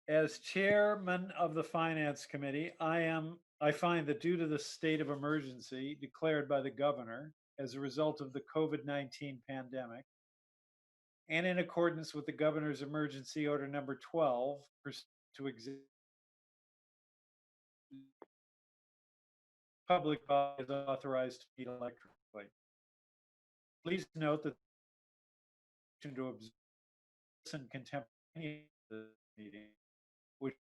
As chairman of the Finance Committee, I find that due to the state of emergency declared by the governor as a result of the COVID-19 pandemic, and in accordance with the governor's emergency order number 12, to exist, public body is authorized to meet electronically. Please note that to observe and contemporaneous meeting, which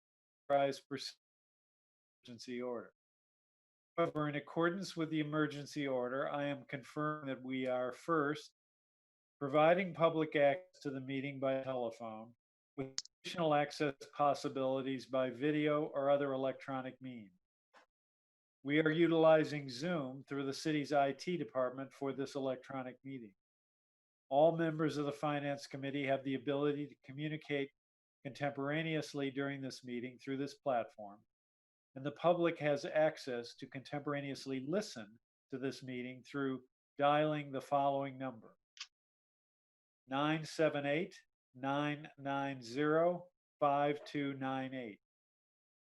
requires emergency order. However, in accordance with the emergency order, I am confirming that we are first providing public access to the meeting by telephone with additional access possibilities by video or other electronic means. We are utilizing Zoom through the city's IT department for this electronic meeting. All members of the Finance Committee have the ability to communicate contemporaneously during this meeting through this platform, and the public has access to contemporaneously listen to this meeting through dialing the following number: 978-990-5298,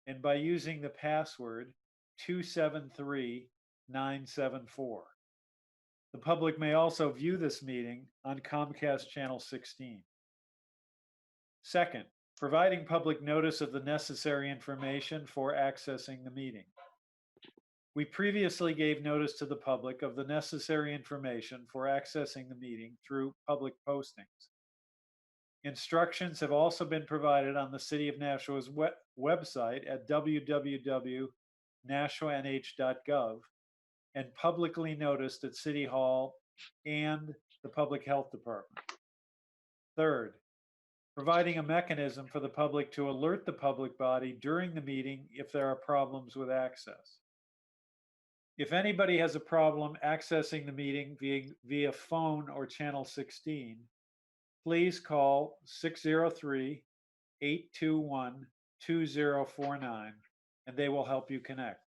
and by using the password 273974. The public may also view this meeting on Comcast Channel 16. Second, providing public notice of the necessary information for accessing the meeting. We previously gave notice to the public of the necessary information for accessing the meeting through public postings. Instructions have also been provided on the City of Nashua's website at www.nashuanh.gov and publicly noticed at City Hall and the Public Health Department. Third, providing a mechanism for the public to alert the public body during the meeting if there are problems with access. If anybody has a problem accessing the meeting via phone or channel 16, please call 603-821-2049 and they will help you connect.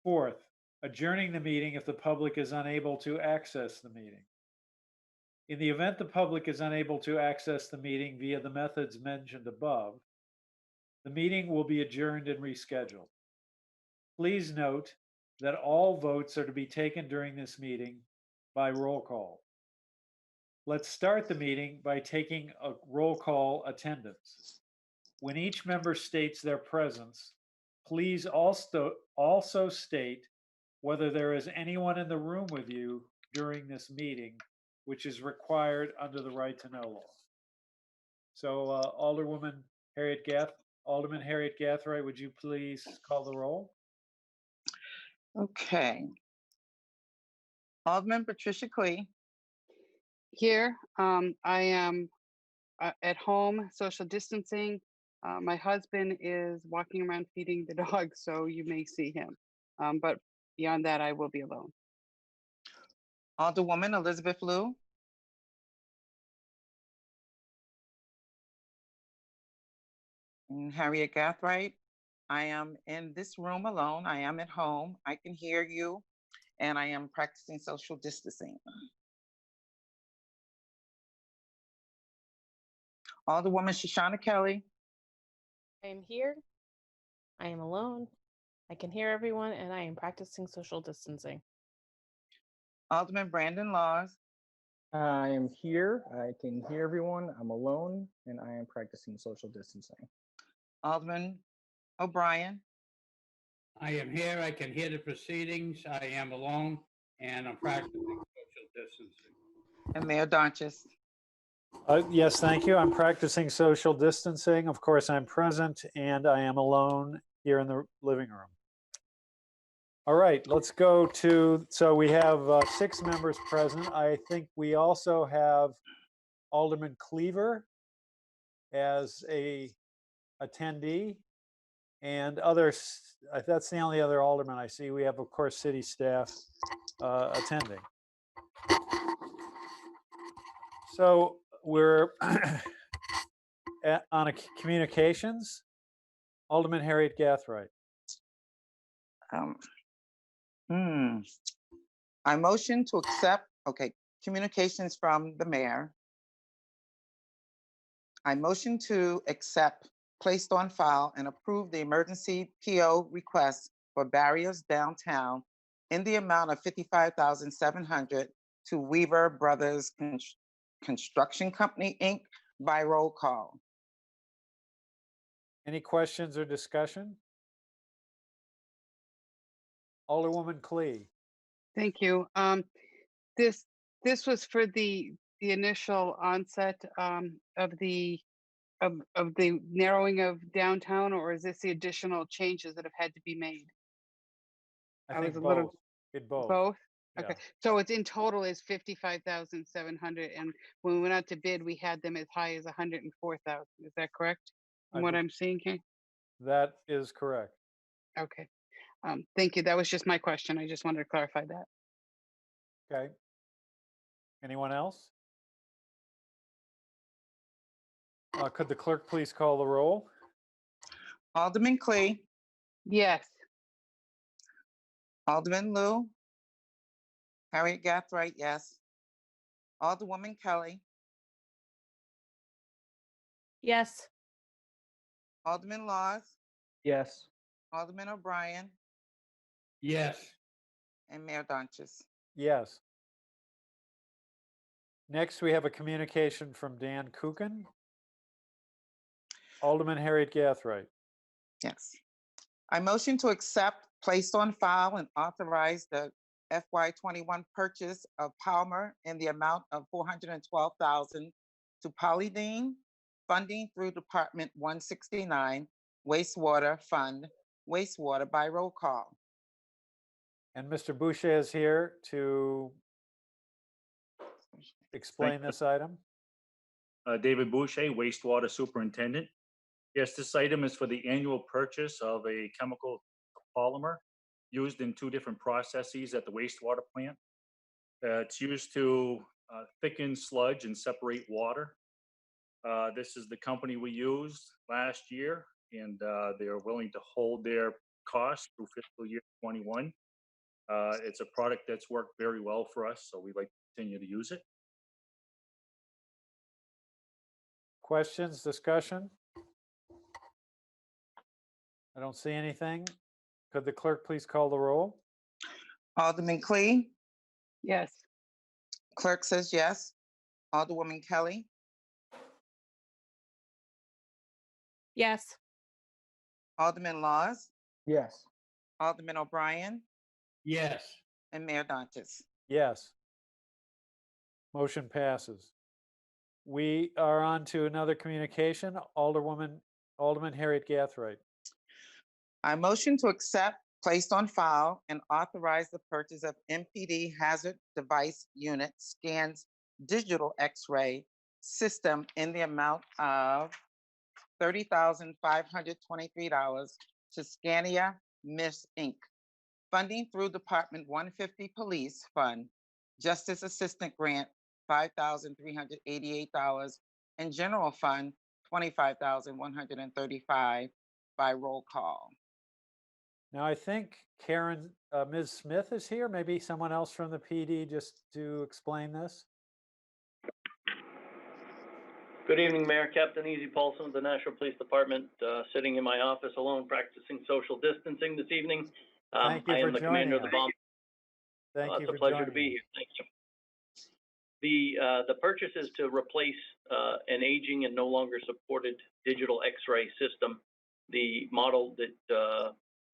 Fourth, adjourning the meeting if the public is unable to access the meeting. In the event the public is unable to access the meeting via the methods mentioned above, the meeting will be adjourned and rescheduled. Please note that all votes are to be taken during this meeting by roll call. Let's start the meeting by taking a roll call attendance. When each member states their presence, please also state whether there is anyone in the room with you during this meeting, which is required under the right to know law. So Alderman Harriet Gathright, would you please call the roll? Okay. Alderman Patricia Quee. Here, I am at home, social distancing. My husband is walking around feeding the dog, so you may see him. But beyond that, I will be alone. Alderwoman Elizabeth Liu. And Harriet Gathright. I am in this room alone. I am at home. I can hear you, and I am practicing social distancing. Alderwoman Shoshanna Kelly. I am here. I am alone. I can hear everyone, and I am practicing social distancing. Alderman Brandon Laws. I am here. I can hear everyone. I'm alone, and I am practicing social distancing. Alderman O'Brien. I am here. I can hear the proceedings. I am alone, and I'm practicing social distancing. And Mayor Donches. Yes, thank you. I'm practicing social distancing. Of course, I'm present and I am alone here in the living room. All right, let's go to, so we have 6 members present. I think we also have Alderman Cleaver as a attendee and others. That's the only other alderman I see. We have, of course, city staff attending. So we're on a communications. Alderman Harriet Gathright. I motion to accept, communications from the mayor. I motion to accept, placed on file, and approve the emergency PO request for barriers downtown in the amount of $55,700 to Weaver Brothers Construction Company, Inc. by roll call. Any questions or discussion? Alderwoman Clee. Thank you. This was for the initial onset of the narrowing of downtown, or is this the additional changes that have had to be made? I I think was a little- both. It both. Both? Yeah. Okay, so it's in total is 55,700, and when we went out to bid, we had them as high as 104,000. Is that correct? I From what bel- I'm seeing here? That is correct. Okay. Thank you. That was just my question. I just wanted to clarify that. Okay. Anyone else? Could the clerk please call the roll? Alderman Clee, Yes. Alderman Lou, Harriet Gathright, yes. Alderwoman Kelly, Yes. Alderman Laws, Yes. Alderman O'Brien, Yes. and Mayor Donches. Yes. Next, we have a communication from Dan Kooken. Alderman Harriet Gathright. Yes. I motion to accept, placed on file, and authorize the FY21 purchase of Palmer in the amount of $412,000 to Polydine, funding through Department 169, wastewater fund, wastewater by roll call. And Mr. Boucher is here to explain you. this item. David Boucher, wastewater superintendent. Yes, this item is for the annual purchase of a chemical polymer used in 2 different processes at the wastewater plant. It's used to thicken sludge and separate water. This is the company we used last year, and they are willing to hold their costs through fiscal year 21. It's a product that's worked very well for us, so we'd like to continue to use it. Questions, discussion? I don't see anything. Could the clerk please call the roll? Alderman Clee, Yes. clerk says yes. Alderwoman Kelly, Yes. Alderman Laws, Yes. Alderman O'Brien, Yes. and Mayor Donches. Yes. Motion passes. We are on to another communication. Alderman Harriet Gathright. I motion to accept, placed on file, and authorize the purchase of MPD hazard device unit scans digital X-ray system in the amount of $30,523 to Scania Miss Inc. Funding through Department 150 Police Fund, Justice Assistant Grant, $5,388, and General Fund, $25,135 by roll call. Now, I think Ms. Smith is here. Maybe someone else from the PD just to explain this. Good evening, Mayor. Captain Easy Paulson of the National Police Department, sitting in my office alone, practicing social distancing this evening. Thank you I for am the commander of the joining bomb. Thank you It's a for pleasure to joining be us. here. Thank you. The purchase is to replace an aging and no longer supported digital X-ray system. The model that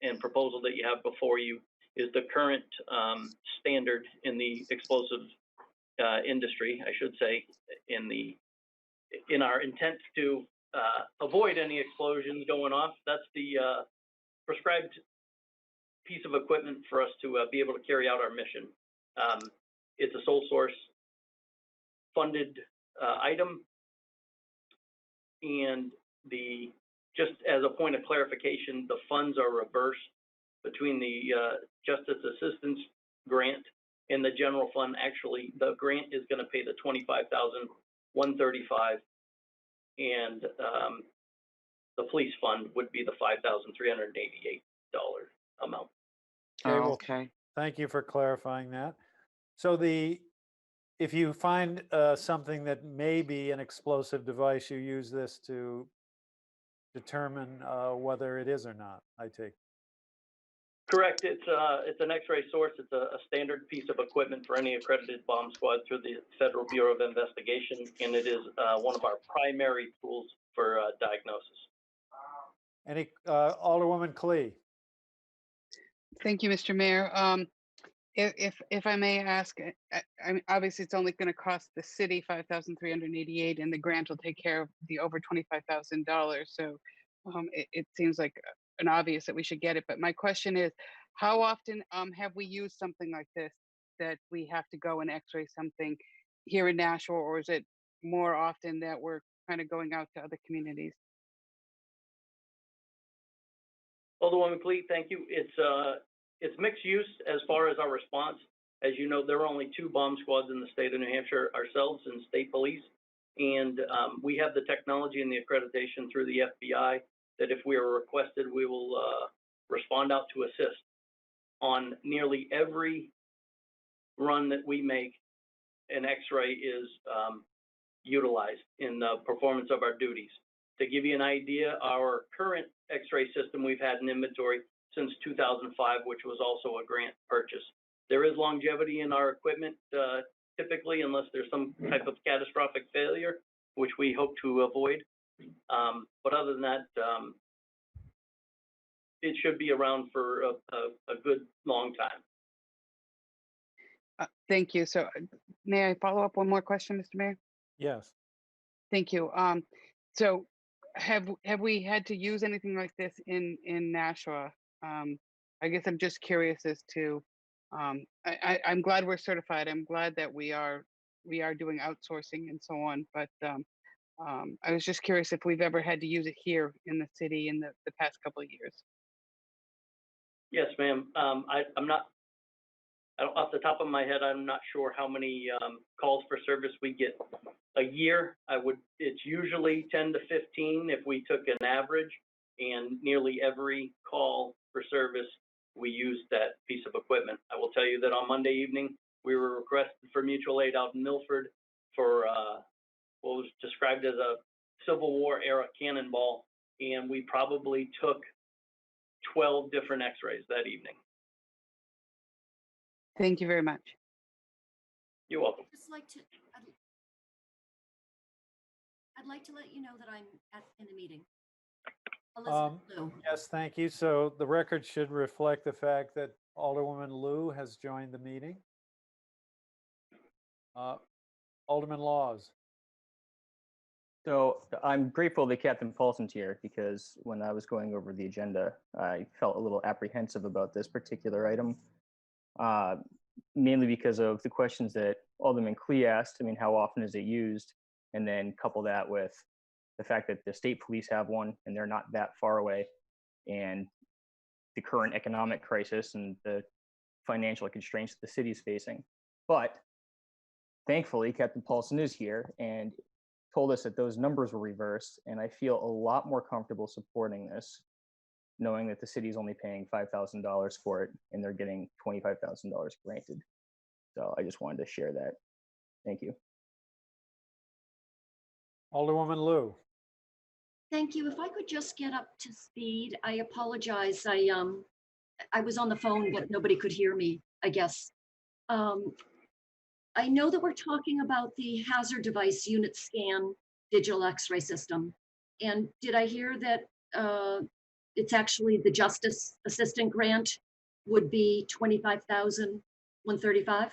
and proposal that you have before you is the current standard in the explosive industry, I should say, in our intent to avoid any explosions going off. That's the prescribed piece of equipment for us to be able to carry out our mission. It's a sole source funded item, and just as a point of clarification, the funds are reversed between the Justice Assistance Grant and the general fund. Actually, the grant is going to pay the $25,135, and the police fund would be the $5,388 amount. Okay, well, Okay. thank you for clarifying that. So the if you find something that may be an explosive device, you use this to determine whether it is or not, I take. Correct. It's an X-ray source. It's a standard piece of equipment for any accredited bomb squad through the Federal Bureau of Investigation, and it is one of our primary tools for diagnosis. Any, Alderwoman Clee? Thank you, Mr. Mayor. If I may ask, I mean, obviously it's only going to cost the city $5,388, and the grant will take care of the over $25,000. So it seems like an obvious that we should get it. But my question is, how often have we used something like this, that we have to go and X-ray something here in Nashua, or is it more often that we're kind of going out to other communities? Alderwoman Clee, thank you. It's mixed use as far as our response. As you know, there are only 2 bomb squads in the state of New Hampshire, ourselves and state police. And we have the technology and the accreditation through the FBI that if we are requested, we will respond out to assist. On nearly every run that we make, an X-ray is utilized in the performance of our duties. To give you an idea, our current X-ray system we've had in inventory since 2005, which was also a grant purchase. There is longevity in our equipment, typically, unless there's some type of catastrophic failure, which we hope to avoid. But other than that, it should be around for a good long time. Thank you. So may I follow up one more question, Mr. Mayor? Yes. Thank you. So have we had to use anything like this in Nashua? I guess I'm just curious as to, I'm glad we're certified. I'm glad that we are doing outsourcing and so on. But I was just curious if we've ever had to use it here in the city in the past couple of years. Yes, ma'am. I'm not, off the top of my head, I'm not sure how many calls for service we get a year. It's usually 10 to 15 if we took an average, and nearly every call for service, we used that piece of equipment. I will tell you that on Monday evening, we were requested for mutual aid out in Milford for what was described as a Civil War era cannonball, and we probably took 12 different X-rays that evening. Thank you very much. You're welcome. I'd like to let you know that I'm in the meeting. Elizabeth Liu. Yes, thank you. So the record should reflect the fact that Alderwoman Liu has joined the meeting. Alderman Laws. So I'm grateful that Captain Paulson's here, because when I was going over the agenda, I felt a little apprehensive about this particular item, mainly because of the questions that Alderman Clee asked. I mean, how often is it used? And then couple that with the fact that the state police have one and they're not that far away, and the current economic crisis and the financial constraints the city's facing. But thankfully, Captain Paulson is here and told us that those numbers were reversed, and I feel a lot more comfortable supporting this, knowing that the city is only paying $5,000 for it and they're getting $25,000 granted. So I just wanted to share that. Thank you. Alderwoman Liu. Thank you. If I could just get up to speed, I apologize. I was on the phone, but nobody could hear me, I guess. I know that we're talking about the hazard device unit scan digital X-ray system. And did I hear that it's actually the Justice Assistant Grant would be $25,135?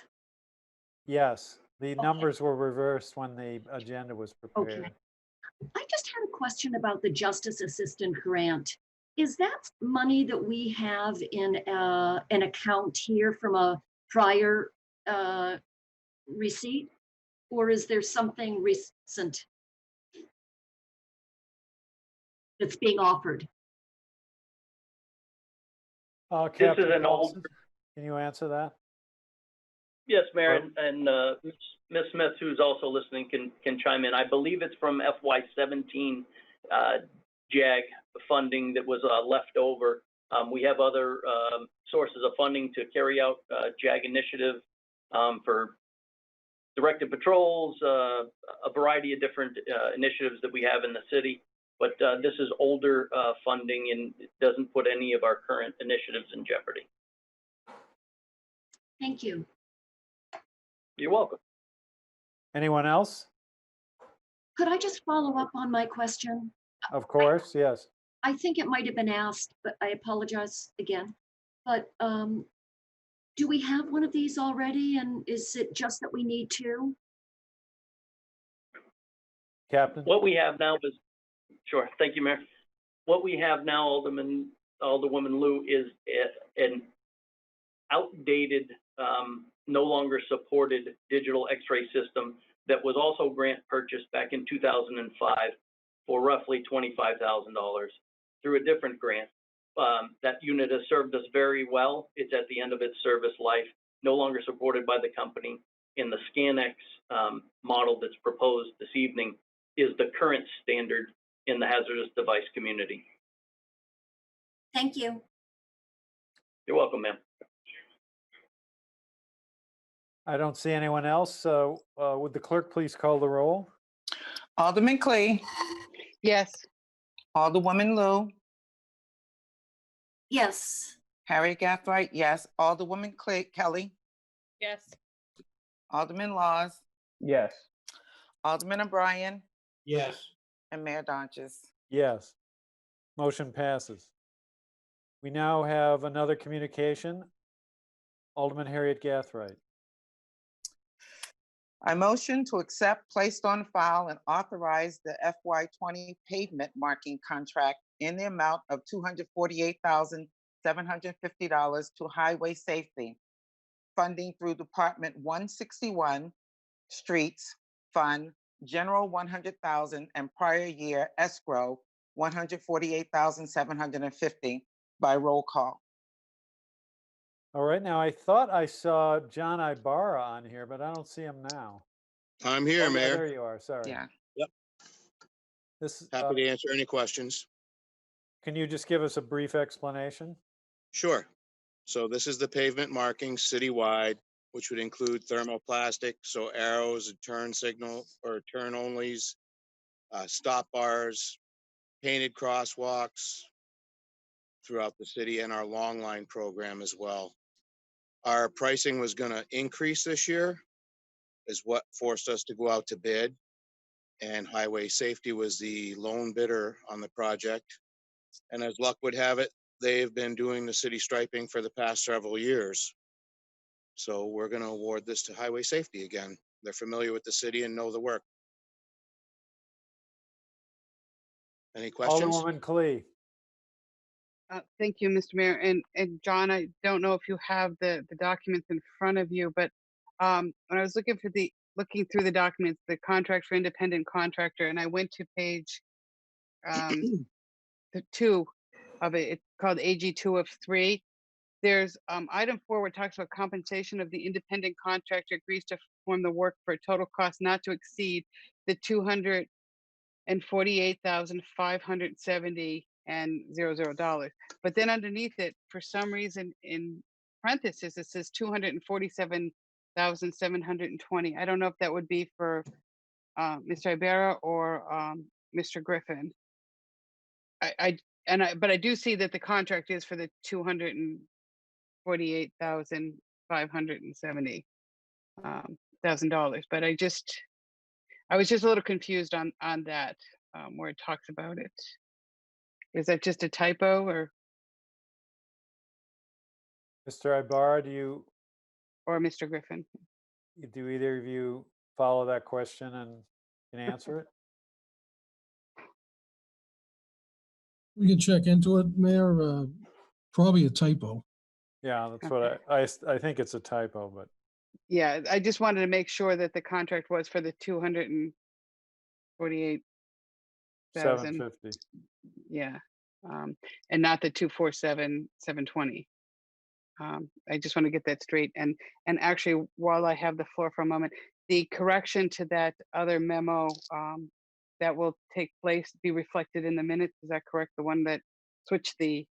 Yes, the numbers were reversed when the agenda was prepared. Okay. I just had a question about the Justice Assistant Grant. Is that money that we have in an account here from a prior receipt, or is there something recent that's being offered? Captain an Paulson, old- can you answer that? Yes, Mayor, and Ms. Smith, who's also listening, can chime in. I believe it's from FY17 JAG funding that was left over. We have other sources of funding to carry out JAG initiative for directed patrols, a variety of different initiatives that we have in the city. But this is older funding, and it doesn't put any of our current initiatives in jeopardy. Thank you. You're welcome. Anyone else? Could I just follow up on my question? Of course, yes. I think it might have been asked, but I apologize again. But do we have one of these already? And is it just that we need two? Captain? What we have now is, sure, thank you, Mayor. What we have now, Alderwoman Liu, is an outdated, no longer supported digital X-ray system that was also grant purchased back in 2005 for roughly $25,000 through a different grant. That unit has served us very well. It's at the end of its service life, no longer supported by the company. And the ScanX model that's proposed this evening is the current standard in the hazardous device community. Thank you. You're welcome, ma'am. I don't see anyone else. So would the clerk please call the roll? Alderman Clee, Yes. Alderwoman Lou, Yes. Harriet Gathright, yes. Alderwoman Kelly, Yes. Alderman Laws, Yes. Alderman O'Brien, Yes. and Mayor Donches. Yes. Motion passes. We now have another communication. Alderman Harriet Gathright. I motion to accept, placed on file, and authorize the FY20 pavement marking contract in the amount of $248,750 to Highway Safety, funding through Department 161, Streets Fund, General 100,000, and prior year escrow 148,750 by roll call. All right, now I thought I saw John Ibarra on here, but I don't see him now. I'm here, Oh, yeah, Mayor. there you are, sorry. Yeah. This, Happy to answer any questions. can you just give us a brief explanation? Sure. So this is the pavement marking citywide, which would include thermoplastic, so arrows and turn signal or turn onlys, stop bars, painted crosswalks throughout the city, and our long line program as well. Our pricing was going to increase this year, is what forced us to go out to bid. And Highway Safety was the lone bidder on the project. And as luck would have it, they've been doing the city striping for the past several years. So we're going to award this to Highway Safety again. They're familiar with the city and know the work. Any questions? Alderwoman Clee. Thank you, Mr. Mayor. And John, I don't know if you have the documents in front of you, but when I was looking through the documents, the contract for independent contractor, and I went to page 2 of it. It's called AG2 of 3. There's item 4 where it talks about compensation of the independent contractor agrees to perform the work for a total cost not to exceed the $248,570 and $00. But then underneath it, for some reason, in parentheses, it says $247,720. I don't know if that would be for Mr. Ibarra or Mr. Griffin. But I do see that the contract is for the $248,570 $1,000. But I was just a little confused on that, where it talks about it. Is that just a typo, or Mr. Ibarra, do you, or Mr. Griffin? do either of you follow that question and can answer it? We can check into it, Mayor. Probably a typo. Yeah, that's Okay. what I think it's a typo, but Yeah, I just wanted to make sure that the contract was for the 248,000. 750. Yeah, and not the 247,720. I just want to get that straight. And actually, while I have the floor for a moment, the correction to that other memo that will take place, be reflected in the minutes. Is that correct? The one that switched the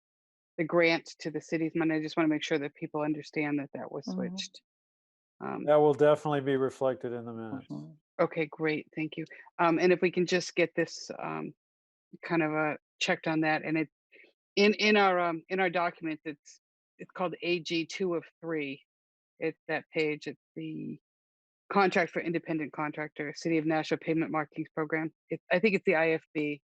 grant to the city's money. I just want to make sure that people understand that that was Mhm. switched. That will definitely be reflected in the minutes. Mhm. Okay, great, thank you. And if we can just get this kind of checked on that, and it in our document, it's called AG 2 of 3. It's that page. It's the contract for independent contractor, City of Nashua Pavement Markings Program. I think it's the IFB.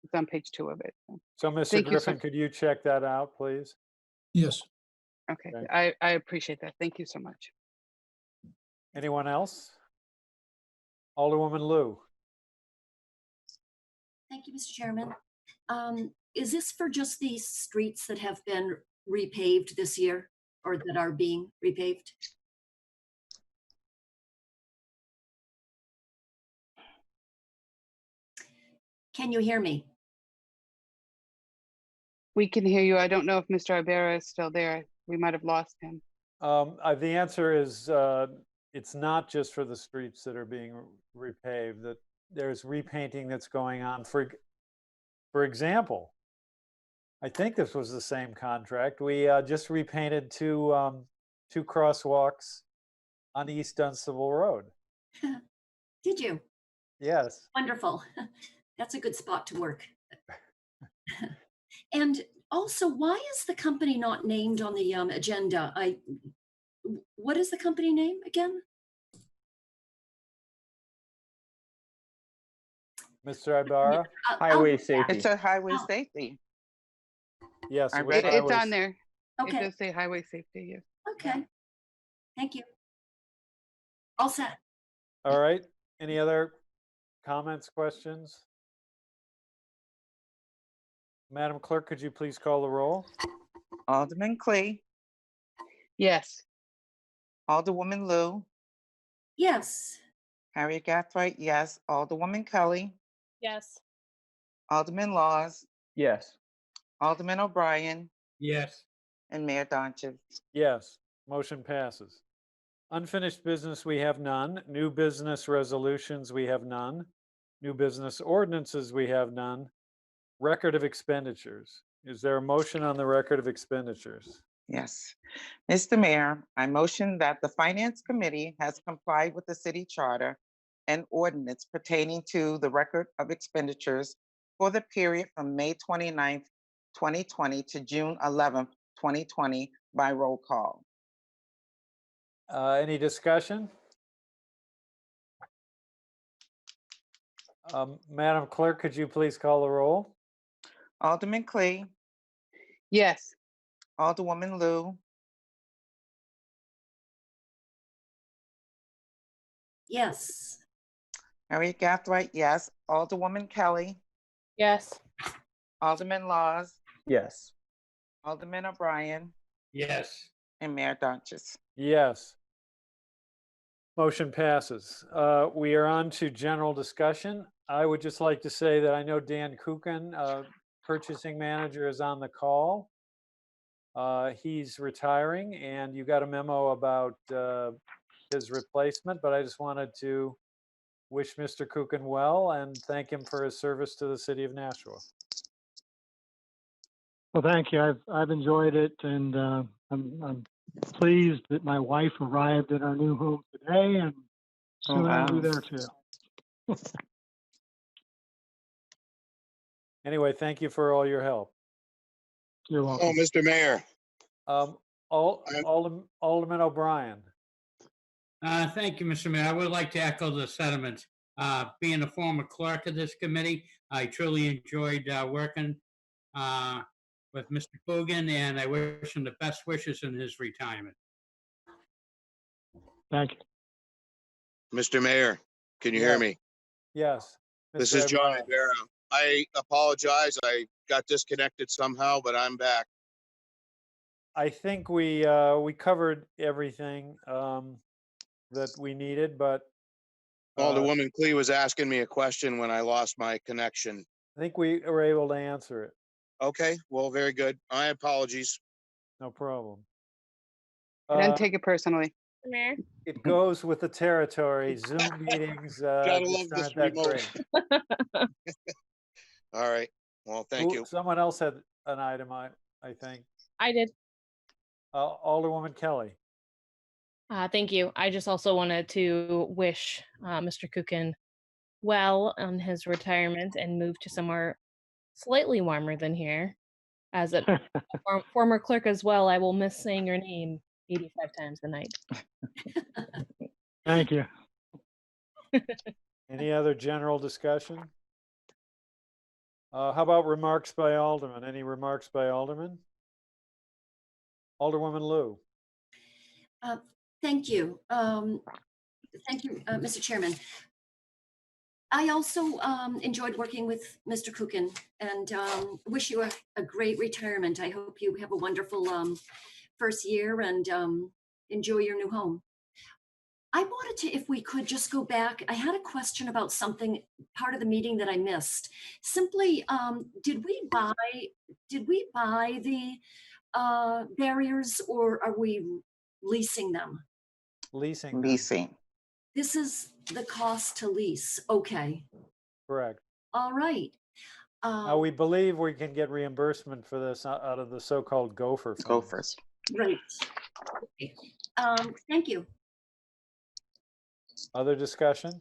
It's on page 2 of it. So, Mr. Thank you so- Griffin, could you check that out, please? Yes. Okay, Okay. I appreciate that. Thank you so much. Anyone else? Alderwoman Lou. Thank you, Mr. Chairman. Is this for just these streets that have been repaved this year or that are being repaved? Can you hear me? We can hear you. I don't know if Mr. Ibarra is still there. We might have lost him. The answer is it's not just for the streets that are being repaved. That there's repainting that's going on. For example, I think this was the same contract. We just repainted two crosswalks on East Dunstable Road. Did you? Yes. Wonderful. That's a good spot to work. And also, why is the company not named on the agenda? What is the company name again? Mr. Ibarra? Highway safety. It's a highway Oh. safety. Yes, I it was read it. It's highways. on there. It Okay, does say highway safety. Yes. okay. Thank you. All set. All right. Any other comments, questions? Madam Clerk, could you please call the roll? Alderman Clee, Yes. Alderwoman Lou, Yes. Harriet Gathright, yes. Alderwoman Kelly, Yes. Alderman Laws, Yes. Alderman O'Brien, Yes. and Mayor Donchev. Yes, motion passes. Unfinished business, we have none. New business resolutions, we have none. New business ordinances, we have none. Record of expenditures. Is there a motion on the record of expenditures? Yes. Mr. Mayor, I motion that the Finance Committee has complied with the city charter and ordinance pertaining to the record of expenditures for the period from May 29th, 2020 to June 11th, 2020 by roll call. Any discussion? Madam Clerk, could you please call the roll? Alderman Clee, Yes. Alderwoman Lou, Yes. Harriet Gathright, yes. Alderwoman Kelly, Yes. Alderman Laws, Yes. Alderman O'Brien, Yes. and Mayor Donches. Yes. Motion passes. We are on to general discussion. I would just like to say that I know Dan Kooken, purchasing manager, is on the call. He's retiring, and you got a memo about his replacement, but I just wanted to wish Mr. Kooken well and thank him for his service to the city of Nashua. Well, thank you. I've enjoyed it, and I'm pleased that my wife arrived at our new home today, and Oh, soon I'll be wow. there too. Anyway, thank you for all your help. You're Oh, welcome. Mr. Mayor, Alderman O'Brien. Thank you, Mr. Mayor. I would like to echo the sentiments. Being a former clerk of this committee, I truly enjoyed working with Mr. Kooken, and I wish him the best wishes in his retirement. Thank you. Mr. Mayor, can you hear Yes. me? Yes. This Mr. is John Ibarra. Ibarra. I apologize. I got disconnected somehow, but I'm back. I think we covered everything that we needed, but Alderwoman Clee was asking me a question when I lost my connection. I think we were able to answer it. Okay, well, very good. My apologies. No problem. I didn't take it personally. Mayor. It goes with the territory. Zoom meetings Gotta just love this aren't that remote. great. All right. Well, thank you. Someone else had an item, I think. I did. Alderwoman Kelly. Thank you. I just also wanted to wish Mr. Kooken well on his retirement and move to somewhere slightly warmer than here. As a former clerk as well, I will miss saying your name 85 times a night. Thank you. Any other general discussion? How about remarks by Alderman? Any remarks by Alderman? Alderwoman Lou. Thank you. Thank you, Mr. Chairman. I also enjoyed working with Mr. Kooken and wish you a great retirement. I hope you have a wonderful first year and enjoy your new home. I wanted to, if we could just go back, I had a question about something, part of the meeting that I missed. Simply, did we buy the barriers, or are we leasing them? Leasing them. Leasing. This is the cost to lease. Okay. Correct. All right. Now, we believe we can get reimbursement for this out of the so-called gopher funds. Gophers. Right. Okay. Thank you. Other discussion?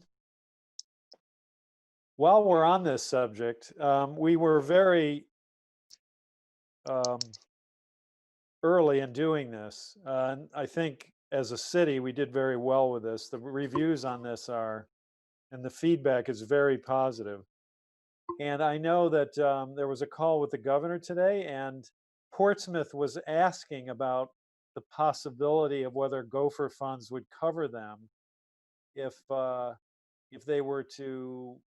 While we're on this subject, we were very early in doing this. And I think as a city, we did very well with this. The reviews on this and the feedback is very positive. And I know that there was a call with the governor today, and Portsmouth was asking about the possibility of whether gopher funds would cover them if they were to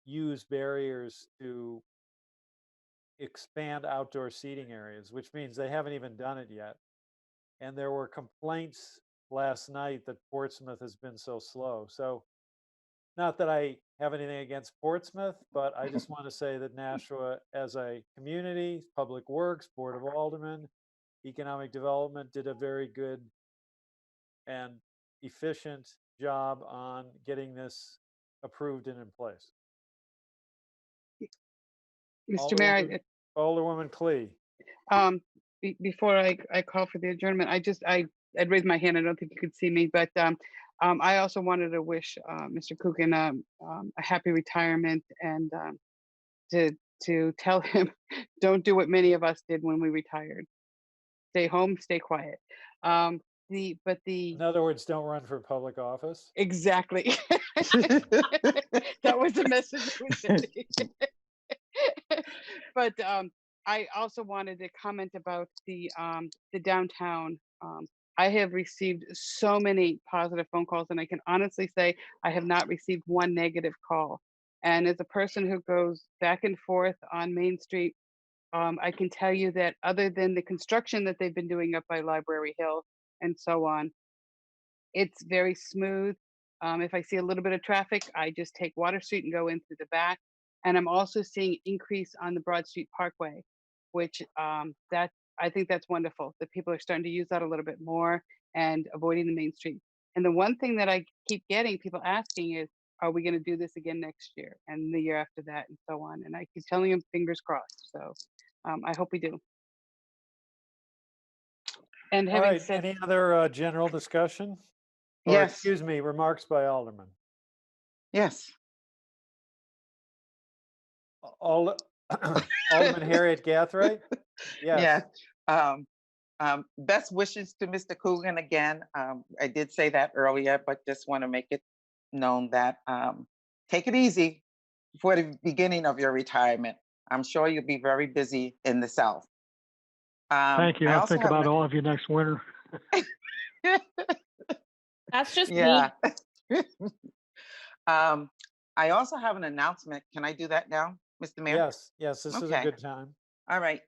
use barriers to expand outdoor seating areas, which means they haven't even done it yet. And there were complaints last night that Portsmouth has been so slow. So not that I have anything against Portsmouth, but I just want to say that Nashua as a community, Public Works, Board of Aldermen, Economic Development did a very good and efficient job on getting this approved and in place. Mr. Mayor, Alderwoman Clee. before I call for the adjournment, I'd raised my hand. I don't think you could see me, but I also wanted to wish Mr. Kooken a happy retirement, and to tell him, don't do what many of us did when we retired. Stay home, stay quiet. In other words, don't run for public office. Exactly. That was the message I was sending. But I also wanted to comment about the downtown. I have received so many positive phone calls, and I can honestly say I have not received one negative call. And as a person who goes back and forth on Main Street, I can tell you that other than the construction that they've been doing up by Library Hill and so on, it's very smooth. If I see a little bit of traffic, I just take Water Street and go in through the back. And I'm also seeing increase on the Broad Street Parkway, which that I think that's wonderful that people are starting to use that a little bit more and avoiding the Main Street. And the one thing that I keep getting people asking is, are we going to do this again next year and the year after that and so on? And I keep telling them fingers crossed. So I hope we do. And All having right, said, any other general discussion? Or, Yes. excuse me, remarks by Alderman. Yes. Alderman Harriet Gathright? Yes. Yeah. Best wishes to Mr. Coogan again. I did say that earlier, but just want to make it known that take it easy for the beginning of your retirement. I'm sure you'll be very busy in the South. Thank you. I I'll also think have about all of you next winter. That's just me. Yeah. I also have an announcement. Can I do that now, Mr. Mayor? Yes, this is a Okay. good time. All right.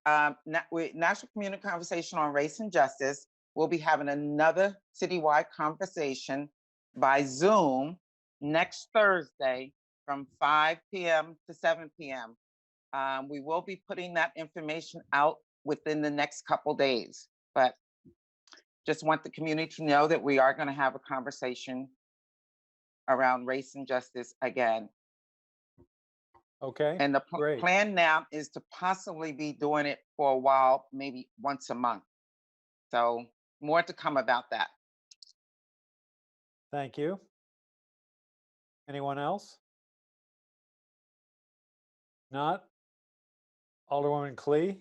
National Community Conversation on Race and Justice. We'll be having another citywide conversation by Zoom next Thursday from 5 p.m. to 7 p.m. We will be putting that information out within the next couple days, but just want the community to know that we are going to have a conversation around race and justice again. Okay. And the great. plan now is to possibly be doing it for a while, maybe once a month. So more to come about that. Thank you. Anyone else? Not? Alderwoman Clee?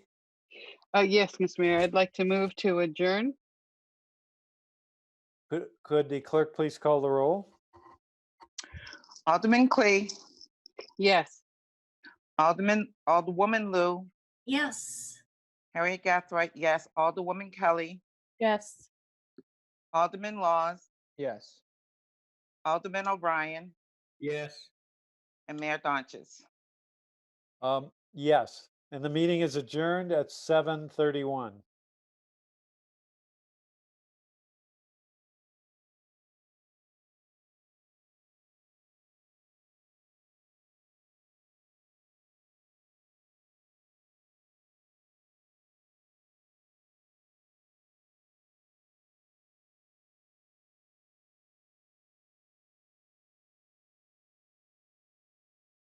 Yes, Mr. Mayor, I'd like to move to adjourn. Could the clerk please call the roll? Alderman Clee, Yes. Alderwoman Lou, Yes. Harriet Gathright, yes. Alderwoman Kelly, Yes. Alderman Laws, Yes. Alderman O'Brien, Yes. and Mayor Donches. Yes, and the meeting is adjourned at 7:31.